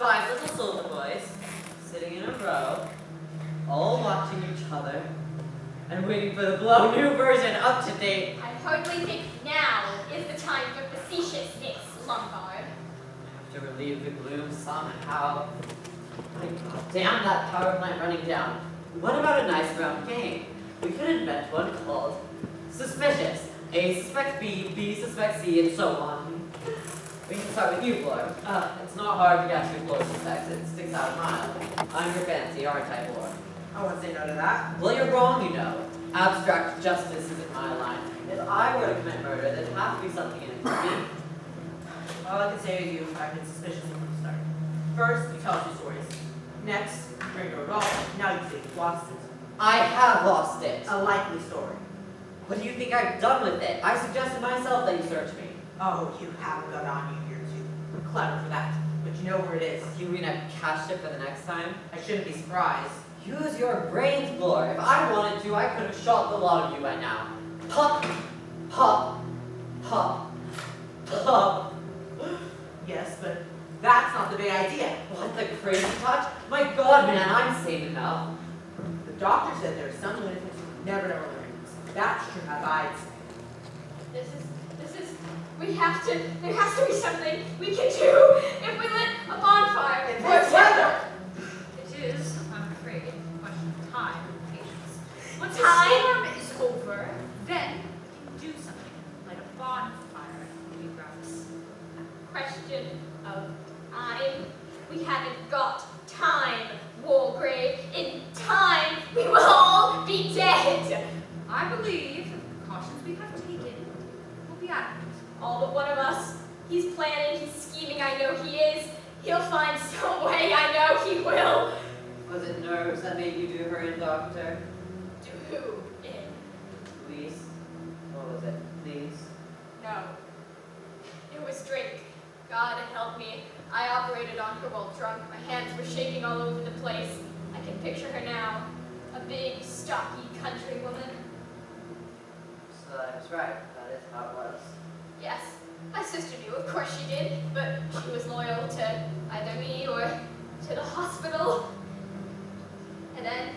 5 little soldier boys, sitting in a row, all watching each other, and waiting for the Blow new version up to date. I hardly think now is the time for facetiousness, Lombard. I have to relieve the gloom somehow. My God, damn that power plant running down. What about a nice round game? We could invent one called Suspicious. A suspects B, B suspects C, and so on. We can start with you, Blore. It's not hard to guess who Blore suspects. It sticks out a mile. I'm your fancy, aren't I, Blore? I won't say no to that. Well, you're wrong, you know. Abstract justice isn't my line. If I were to commit murder, there'd have to be something in it for me. All I can say is I've been suspicious from the start. First, you tell us your stories. Next, you bring your doll. Now you say you've lost it. I have lost it. A likely story. What do you think I've done with it? I suggested myself that you search me. Oh, you haven't got on you. You're too clever for that. But you know where it is. You mean I've cached it for the next time? I shouldn't be surprised. Use your brains, Blore. If I wanted to, I could have shot the lot of you right now. Pop, pop, pop, pop. Yes, but that's not the big idea. What the crazy touch? My God, man, I'm sane enough. The doctor said there are some lunatics who never know their names. That's true, as I'd say. There has to be something we can do if we lit a bonfire. In this weather! It is, I'm afraid, a question of time and patience. Once Time? the storm is over, then we can do something, like a bonfire, maybe perhaps. Question of time. We haven't got time, Wargrave. In time, we will all be dead. I believe that the precautions we have taken will be adequate. All but one of us. He's planning, he's scheming, I know he is. He'll find some way, I know he will. Was it nerves that made you do her in, Doctor? Do who in? Please? What was it? Please? No. It was drink. God help me. I operated on her while drunk. My hands were shaking all over the place. I can picture her now. A big, stocky country woman. So I was right. That is how it was. Yes, my sister knew, of course she did, but she was loyal to either me or to the hospital. And then,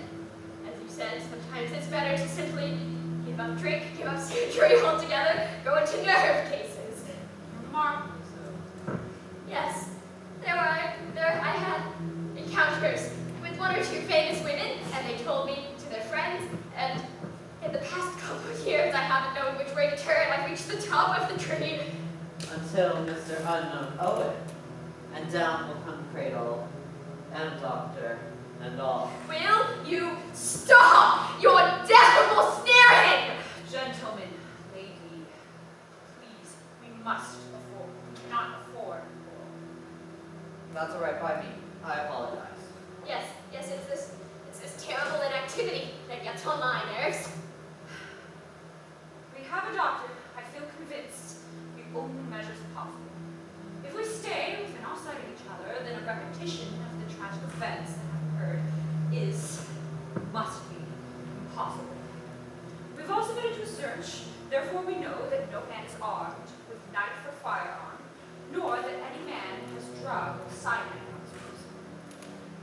as you said, sometimes it's better to simply give up drink, give up surgery altogether, go into nerve cases. Remarkably so. Yes, I had encounters with one or two famous women, and they told me to their friends, and in the past couple of years, I haven't known which way to turn. I've reached the top of the tree. Until Mr. Unknown Owen. And down will come Cradle, and Doctor, and all. Will you stop your damnable sneering? Gentlemen, lady, please, we must afford, we cannot afford more. That's all right by me. I apologize. Yes, it's this terrible inactivity that gets on my nerves. We have a doctor, I feel convinced, the only measures possible. If we stay within our sight of each other, then a repetition of the tragic events that have occurred must be impossible. We've also been into a search, therefore we know that no man is armed with knife or firearm, nor that any man has drug or cyanide on his person.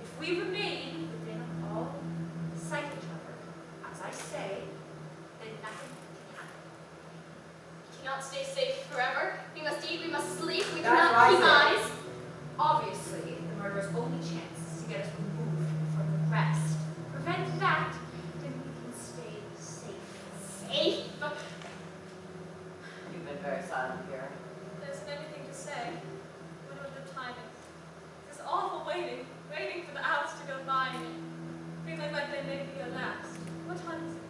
If we remain within all sight of each other, as I say, then nothing can happen. We cannot stay safe forever. We must eat, we must sleep, we That's cannot what keep I eyes. Obviously, the murderer's only chance is to get us removed from the rest. Prevent that, then we can stay safe. Safe? You've been very silent here. There isn't anything to say. What other time is this awful waiting for the hours to go by. Feeling like they may be your last. What time is it?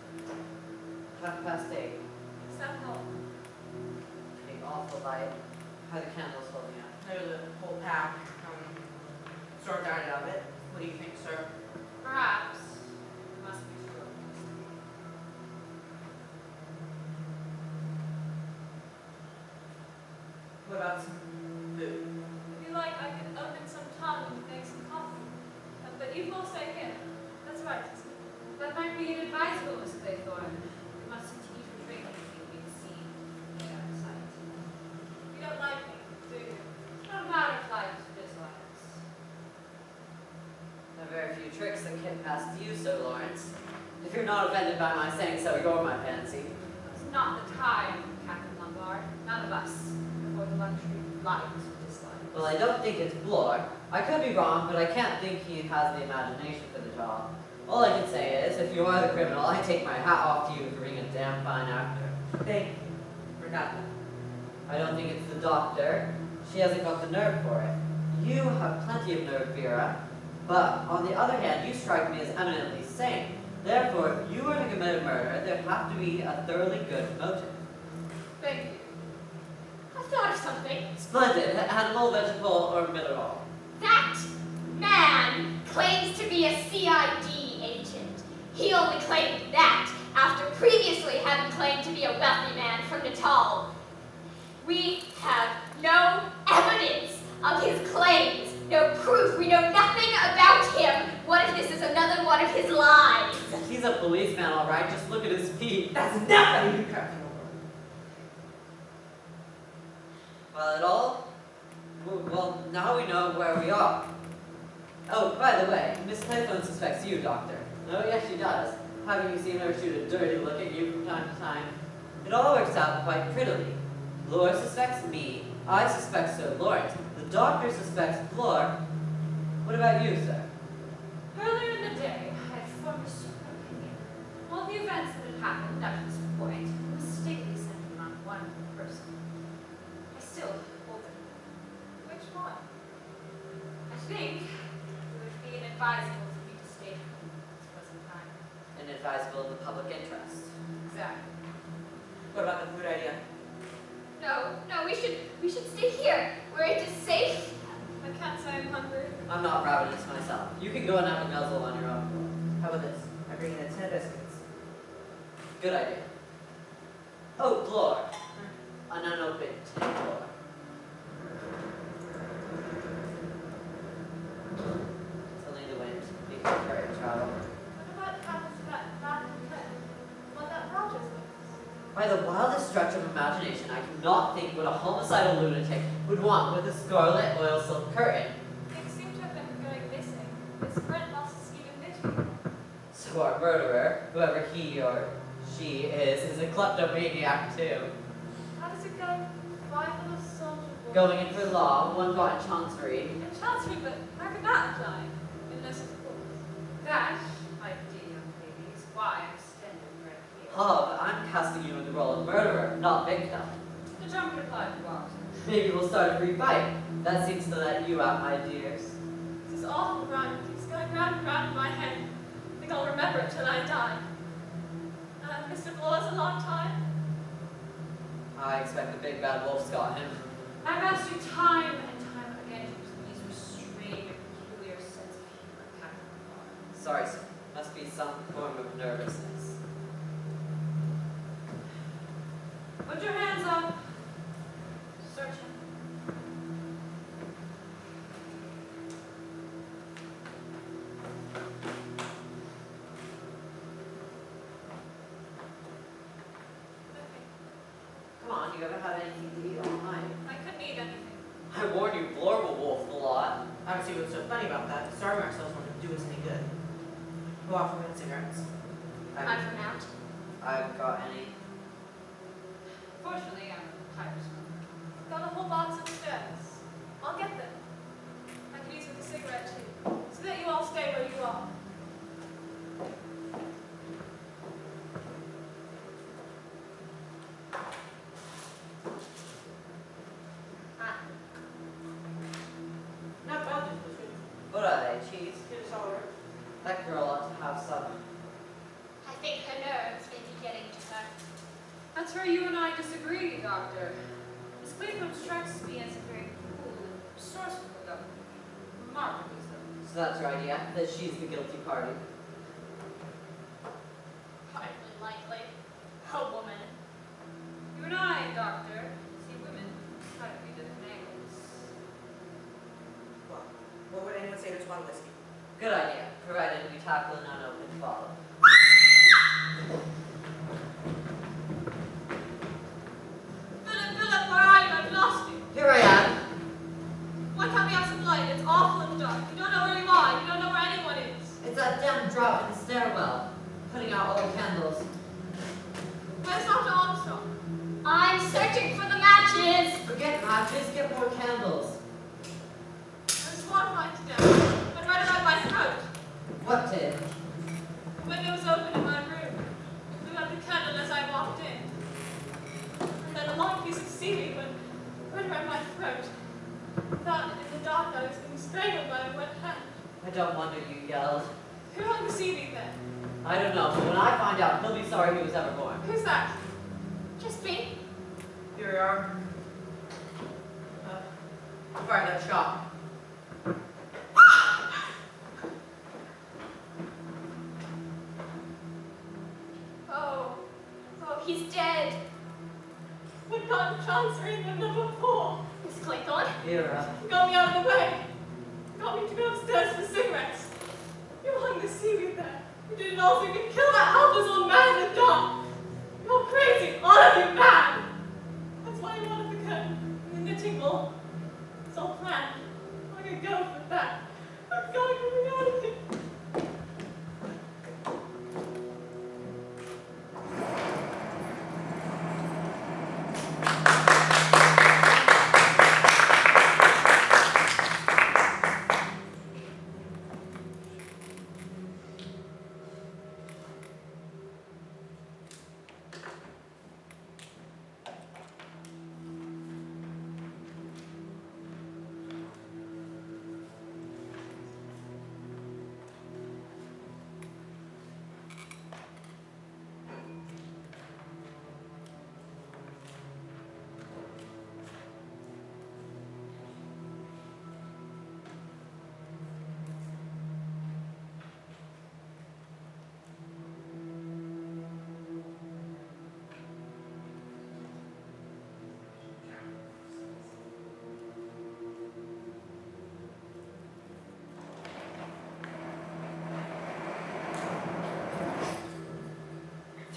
8:30. Is that all? Big awful light. How are the candles holding up? There's a whole pack. Sort out of it. What do you think, sir? Perhaps it must be true. What about some food? If you like, I could open some tongue and make some coffee. But you will stay here. That's right. That might be inadvisable, Miss Claythorne. We mustn't eat or drink anything we've seen out of sight. You don't like me, do you? It's not a matter of like dislike. asked you so, Lawrence. If you're not offended by my saying so, you're my fancy. It's not the time, Captain Lombard. None of us afford the luxury of light or dislike. Well, I don't think it's Blore. I could be wrong, but I can't think he has the imagination for the job. All I can say is, if you are the criminal, I take my hat off to you for being a damn fine actor. Thank you for nothing. I don't think it's the doctor. She hasn't got the nerve for it. You have plenty of nerve, Vera. But, on the other hand, you strike me as eminently sane. Therefore, if you were to commit a murder, there'd have to be a thoroughly good motive. Thank you. I've thought of something. Splendid. Animal, vegetable, or mineral. That man claims to be a CID agent. He only claimed that after previously having claimed to be a wealthy man from Natal. We have no evidence of his claims, no proof. We know nothing about him. What if this is another one of his lies? He's a policeman, all right. Just look at his feet. That's nothing, Captain Lombard. Well, at all? Well, now we know where we are. Oh, by the way, Miss Clayphone suspects you, Doctor. Oh, yes, she does. Having you seen her shoot a dirty look at you from time to time. It all works out quite prettily. Blore suspects me. I suspect Sir Lawrence. The doctor suspects Blore. What about you, sir? Earlier in the day, I had formed a certain opinion. All the events that had happened up to this point were mistakenly centered on one person. I still hold it. Which one? I think it would be inadvisable for me to state at this present time. Inadvisable in the public interest. Exactly. What about the food idea? No, we should stay here, where it is safe. I can't say I'm hungry. I'm not ravenous myself. You can go and have a nuzzle on your own. How about this? I bring in a 10 biscuits. Good idea. Oh, Blore. An unopened tin door. It's only the wind. Be carry travel. What about happens to that one that Rogers was? By the wildest stretch of imagination, I cannot think what a homicidal lunatic would want with a scarlet oil silk curtain. Things seem to have been going missing. Miss Brent lost even this. So our murderer, whoever he or she is a kleptomaniac too. How does it go? 5 little soldier boys. Going in for law, one got in Chancery. In Chancery, but how could that apply? Unless, of course, that, my dear young lady, is why I'm standing right here. Hub, I'm casting you in the role of murderer, not victim. The term could apply to what? Maybe we'll start a free fight. That seems to let you out, my dears. This is awful rhyme. It keeps going round and round in my head. I think I'll remember it till I die. Mr. Blore's a long time. I expect the big bad wolf's got him. I've asked you time and time again to please restrain your peculiar sense of humor, Captain Lombard. Sorry, sir. Must be some form of nervousness. Put your hands up. Search him. Come on, you ever have anything to eat all night? I couldn't eat anything. I warn you, Blore will wolf a lot. I don't see what's so funny about that. Starving ourselves won't do us any good. Go off for cigarettes. I've run out. I've got any. Fortunately, I'm a tire smoker. Got a whole box upstairs. I'll get them. I could use with a cigarette too, so that you all stay where you are. Not bad, just the food. What are they? Cheese? It's all right. That girl ought to have some. I think her nerves may be getting to her. That's where you and I disagree, Doctor. Miss Cleveland strikes me as a very cool and resourceful governor. Remarkably so. So that's your idea, that she's the guilty party. Hardly likely. A woman. You and I, Doctor, see women try to be different angles. Well, what would anyone say to one whiskey? Good idea, provided we tackle an unopened bottle. Philip, where are you? I've lost you. Here I am. Why can't we have some light? It's awful in the dark. You don't know where you are. You don't know where anyone is. It's that damn drug just get more candles? I was horrified to death. Went right around my throat. What did? The window was open in my room. Blew out the candle as I walked in. And then a long piece of seaweed went right around my throat. I thought in the dark I was being strangled by a wet hand. I don't wonder you yelled. Who hung the seaweed then? I don't know, but when I find out, he'll be sorry he was ever born. Who's that? Just me? Here we are. Fired that shot. Oh, he's dead. What kind of chancery than number 4? Miss Claythorne? Vera. Got me out of the way. Got me to go upstairs for cigarettes. You hung the seaweed there. You did it all so you could kill that helpless old man in the dark. You're crazy, all of you mad. That's why you wanted the curtain and the knitting wool. It's all planned. I'm gonna go for that. I'm going to reality.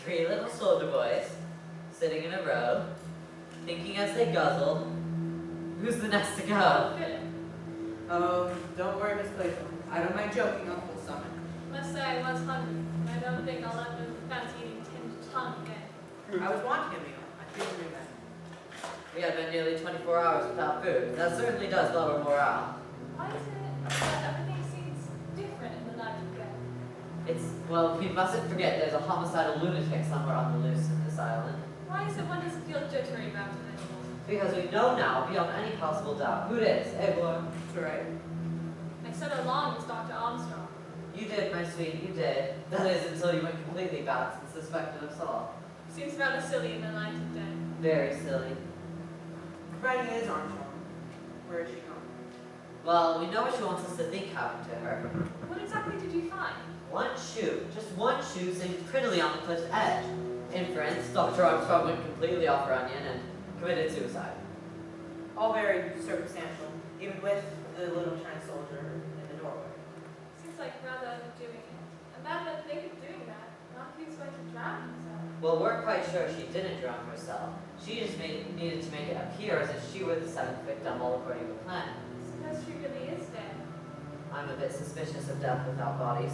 Three little soldier boys, sitting in a row, thinking as they guzzle, who's the next to go? Philip, Oh, don't worry, Miss Clayton. I don't mind joking on full stomach. must say I was hungry, and I don't think I'll ever fancy eating tinned tongue again. I was wanting a meal. I feel really bad. We have been nearly 24 hours without food. That certainly does lower morale. Why is it that everything seems different in the light of death? Well, we mustn't forget there's a homicidal lunatic somewhere on the loose in this island. Why is it one doesn't feel jittery about it anymore? Because we know now, beyond any possible doubt, who it is. Eivor. That's right. I said along as Dr. Armstrong. You did, my sweet, you did. That is, until you went completely bats and suspected us all. Seems rather silly in the light of day. Very silly. Providing it is Armstrong. Where is she going? Well, we know what she wants us to think happened to her. What exactly did you find? One shoe, just one shoe sitting prettily on the cliff's edge. Inference, Dr. Armstrong went completely off her onion and committed suicide. All very circumstantial, even with the little Chinese soldier in the doorway. Seems like rather doing it. A man that think of doing that, not he was going to drown himself. Well, we're quite sure she didn't drown herself. She just needed to make it appear as if she were the seventh victim, all according to plan. Suppose she really is dead. I'm a bit suspicious of death without bodies.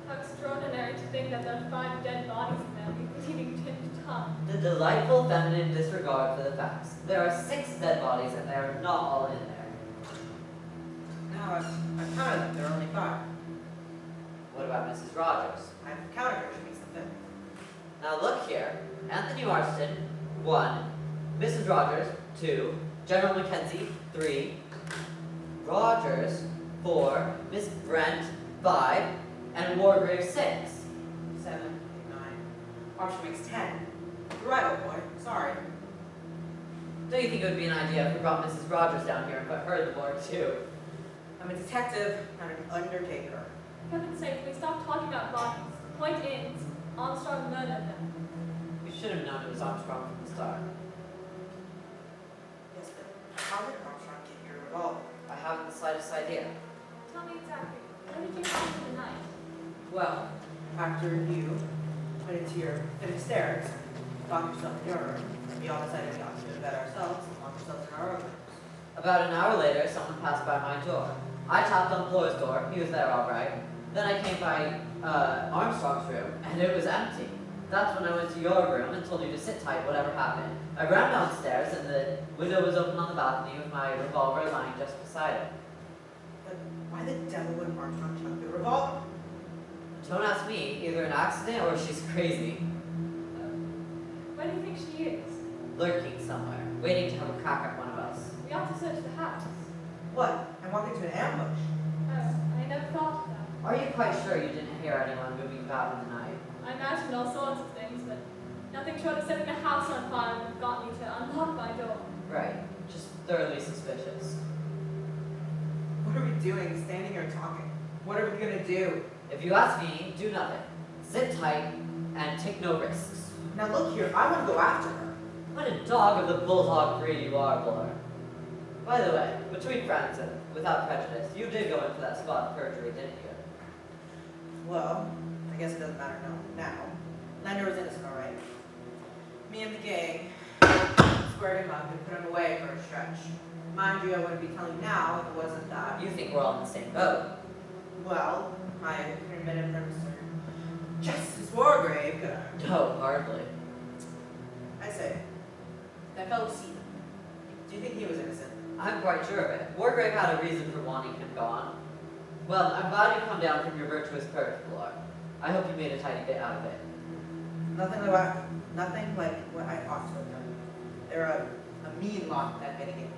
How extraordinary to think that there are 5 dead bodies in there, including tinned tongue. The delightful feminine disregard for the facts. There are 6 dead bodies and they are not all in there. No, I've counted them. There are only 5. What about Mrs. Rogers? I've counted her. She makes them fit. Now look here. Anthony Marston, 1. Mrs. Rogers, 2. General Mackenzie, 3. Rogers, 4. Miss Brent, 5. And Wargrave, 6. 7, 8, 9. Armstrong makes 10. You're right, old boy. Sorry. Don't you think it would be an idea if we brought Mrs. Rogers down here and put her in the morgue too? I'm a detective, not an undertaker. For heaven's sake, we stop talking about bodies. The point is, Armstrong murdered them. We should have known it was Armstrong from the start. Yes, but how did Armstrong get your revolver? I haven't the slightest idea. Tell me exactly, where did you find it in the night? Well, after you went into your fitting stairs, locked yourself in your room, we all decided not to go to bed ourselves and lock ourselves in our own rooms. About an hour later, someone passed by my door. I tapped on Flora's door. He was there all right. Then I came by Armstrong's room, and it was empty. That's when I went to your room and told you to sit tight, whatever happened. I ran downstairs and the window was open on the balcony with my revolver lying just beside it. But why the devil would Marchon chuck the revolver? Don't ask me, either an accident or she's crazy. Where do you think she is? Lurking somewhere, waiting to have a crack at one of us. We ought to search the house. What? I'm walking to an ambush. Oh, I never thought of that. Are you quite sure you didn't hear anyone moving about in the night? I imagined all sorts of things, but nothing short of setting the house on fire would have got me to unlock my door. Right, just thoroughly suspicious. What are we doing standing here talking? What are we gonna do? If you ask me, do nothing. Sit tight and take no risks. Now look here, I wanna go after her. What a dog of the bulldog breed you are, Blore. By the way, between friends and without prejudice, you did go in for that spot of perjury, didn't you? Well, I guess it doesn't matter now. Lander was innocent, all right. Me and the gang squared him up and put him away for a stretch. Mind you, I wouldn't be telling you now if it wasn't that. You think we're all in the same boat. Well, I couldn't have been in front of Sir Justice Wargrave, could I? No, hardly. I say, that fellow Seaman, do you think he was innocent? I'm quite sure of it. Wargrave had a reason for wanting him gone. Well, I'm glad you've come down from your virtuous perch, Blore. I hope you made a tidy bit out of it. Nothing like what I ought to have done. They're a mean lot, that Finnegan.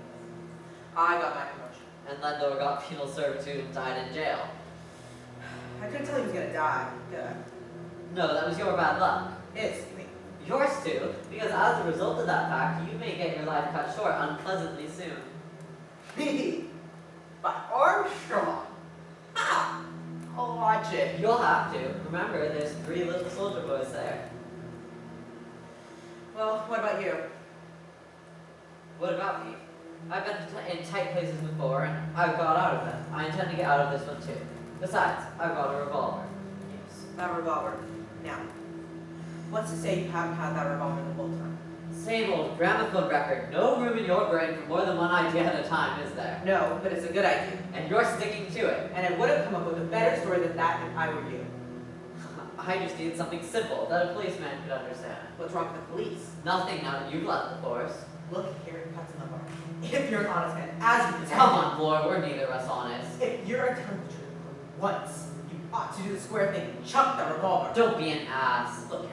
I got my promotion. And Lendor got penal servitude and died in jail. I couldn't tell he was gonna die, could I? No, that was your bad luck. His, you mean? Yours too, because as a result of that fact, you may get your life cut short unpleasantly soon. Me? By Armstrong? Ah! I'll watch it. You'll have to. Remember, there's 3 little soldier boys there. Well, what about you? What about me? I've been in tight places before, and I've got out of them. I intend to get out of this one too. Besides, I've got a revolver. Yes, that revolver. Now, what's to say you haven't had that revolver the whole time? Same old gramophone record. No room in your brain for more than one idea at a time, is there? No, but it's a good idea. And you're sticking to it. And I would have come up with a better story than that if I were you. I just need something simple that a policeman could understand. What's wrong with the police? Nothing now that you've left the force. Look here, cuts in the bar. If you're an honest man, as you pretend, Come on, Blore, we're neither of us honest. if you're a terrible trooper once, you ought to do the square thing and chuck the revolver. Don't be an ass. Look here.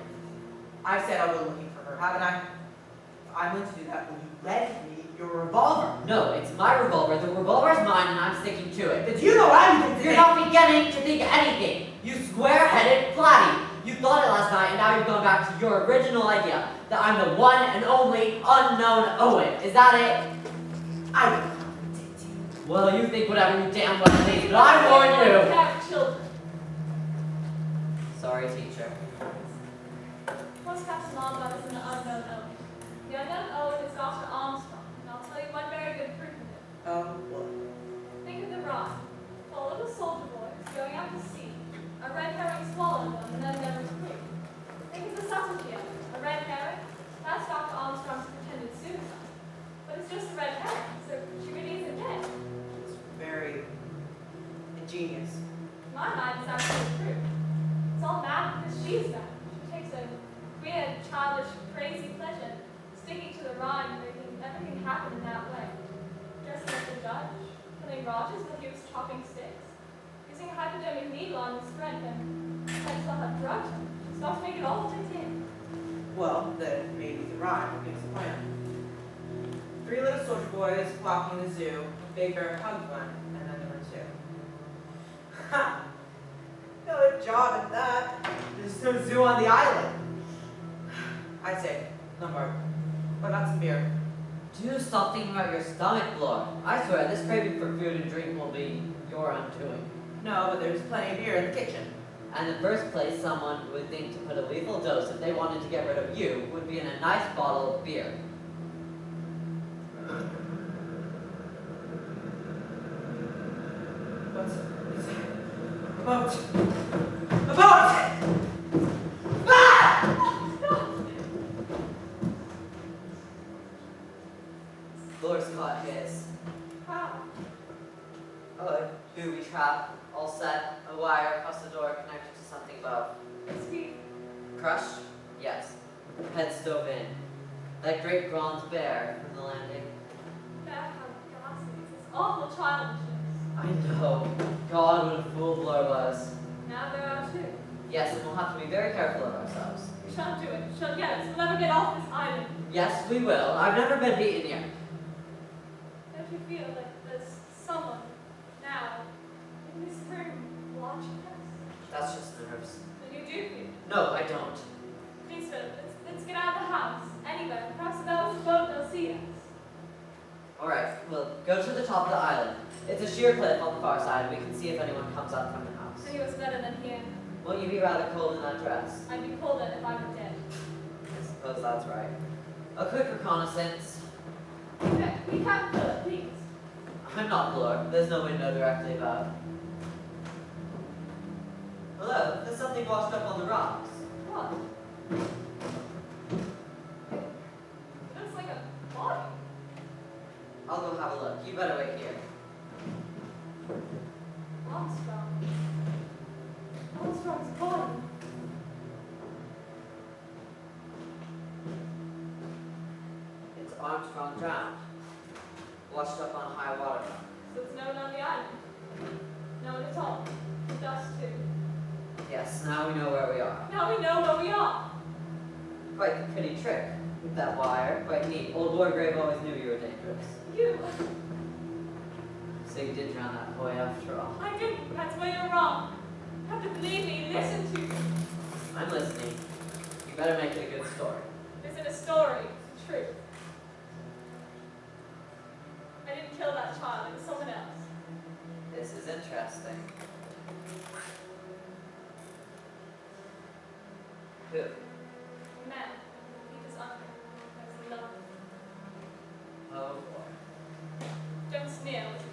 I said I'll go looking for her, haven't I? If I'm going to do that, will you lend me your revolver? No, it's my revolver. The revolver's mine, and I'm sticking to it. Did you know anything? You're not beginning to think anything. You square-headed flatty. You thought it last night, and now you've gone back to your original idea that I'm the one and only unknown Owen. Is that it? I will contradict you. Well, you think whatever you damn well please, but I warn you. Have children. Sorry, teacher. What's Captain Lombard is an unknown Owen. The unknown Owen is Dr. Armstrong, and I'll tell you one very good proof of it. What? Think of the Rhine, full of little soldier boys going out to sea. A red herring swallowed them and then never free. Think of the subtlety of it. A red herring, that's Dr. Armstrong's pretended suicide. But it's just a red herring, so she really isn't dead. It's very ingenious. In my mind, it's actually true. It's all mad because she's mad. She takes a weird, childish, crazy pleasure sticking to the Rhine and making everything happen in that way. Dressing up the judge, killing Rogers while he was chopping sticks, using a hypodermic needle on his friend, and I still had drugged him. She's got to make it all fit in. Well, then maybe the rhyme gives a plan. 3 little soldier boys walking the zoo, Big Bear hugged one, and then there were 2. Ha! Good job at that. There's no zoo on the island. I say, no more. What about some beer? Do stop thinking about your stomach, Blore. I swear, this craving for food and drink will be your undoing. No, but there's plenty of beer in the kitchen. And in the first place, someone would think to put a lethal dose if they wanted to get rid of you would be in a nice bottle of beer. What's it? A boat! A boat! Ah! Blore's caught his. How? A booby trap, all set, a wire across the door connected to something above. It's me. Crushed? Yes. Head stove in. That great bronze bear from the landing. Beth, how ghastly. This awful childishness. I know. God, what a fool Blur was. Now there are two. Yes, and we'll have to be very careful of ourselves. We shan't do it. We shan't get us. We'll never get off this island. Yes, we will. I've never been beaten yet. Don't you feel like there's someone now in this room watching us? That's just nerves. Then you do feel. No, I don't. Please, Philip, let's get out of the house. Anywhere. Perhaps if that was a boat, they'll see us. Alright, we'll go to the top of the island. It's a sheer cliff on the far side. We can see if anyone comes up from the house. Anywhere's better than here. Won't you be rather cold in that dress? I'd be colder if I were dead. I suppose that's right. A quick reconnaissance. We can't Philip, please. I'm not Blur. There's no window directly above. Hello, there's something washed up on the rocks. What? It looks like a body. I'll go have a look. You better wait here. Armstrong. Armstrong's body. It's Armstrong drowned. Washed up on high water. So it's no one on the island. No one at all. Just us two. Yes, now we know where we are. Now we know where we are. Quite the pretty trick. With that wire. Quite neat. Old Lord Grave always knew you were dangerous. You. So you did drown that boy after all. I didn't. That's where you're wrong. You have to believe me. Listen to me. I'm listening. You better make it a good story. This isn't a story. It's the truth. I didn't kill that child. It was someone else. This is interesting. Who? A man. He was under. I was in love. Oh boy. Don't sneer. It's